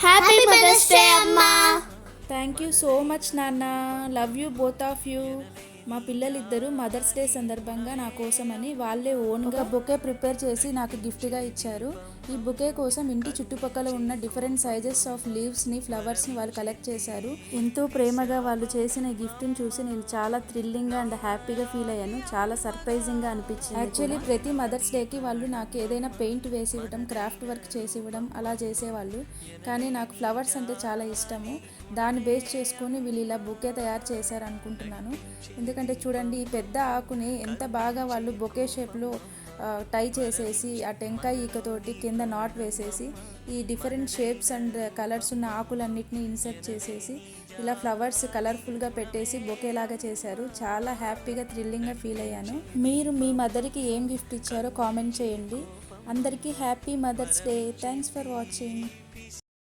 Happy mothers day అమ్మా. Thank you so much నాన్న. Love you both of you. మా పిల్లలిద్దరూ మదర్స్ డే సందర్భంగా నా కోసమని వాళ్ళే ఓన్గా బొకే ప్రిపేర్ చేసి నాకు గిఫ్ట్గా ఇచ్చారు. ఈ బొకే కోసం ఇంటి చుట్టుపక్కల ఉన్న డిఫరెంట్ సైజెస్ ఆఫ్ లీవ్స్ని, ఫ్లవర్స్ని వాళ్ళు కలెక్ట్ చేశారు. ఎంతో ప్రేమగా వాళ్ళు చేసిన గిఫ్ట్ని చూసి నేను చాలా థ్రిల్లింగ్గా అండ్ హ్యాపీగా ఫీల్ అయ్యాను. చాలా సర్ప్రైజింగ్గా అనిపించింది. యాక్చువల్లీ ప్రతి మదర్స్ డేకి వాళ్ళు నాకు ఏదైనా పెయింట్ వేసి ఇవ్వడం, క్రాఫ్ట్ వర్క్ చేసి ఇవ్వడం అలా చేసేవాళ్ళు. కానీ నాకు ఫ్లవర్స్ అంటే చాలా ఇష్టము. దాన్ని బేస్ చేసుకొని వీళ్ళు ఇలా బొకే తయారు చేశారు అనుకుంటున్నాను. ఎందుకంటే చూడండి, ఈ పెద్ద ఆకుని ఎంత బాగా వాళ్ళు బొకే షేప్లో టై చేసేసి ఆ టెంకాయ ఈకతోటి కింద నాట్ వేసేసి ఈ డిఫరెంట్ షేప్స్ అండ్ కలర్స్ ఉన్న ఆకులన్నిటిని ఇన్సర్ట్ చేసేసి ఇలా ఫ్లవర్స్ కలర్ఫుల్గా పెట్టేసి బొకేలాగా చేశారు. చాలా హ్యాపీగా థ్రిల్లింగ్గా ఫీల్ అయ్యాను. మీరు మీ మదర్కి ఏం గిఫ్ట్ ఇచ్చారో కామెంట్ చేయండి. అందరికీ happy mothers day. Thanks for watching.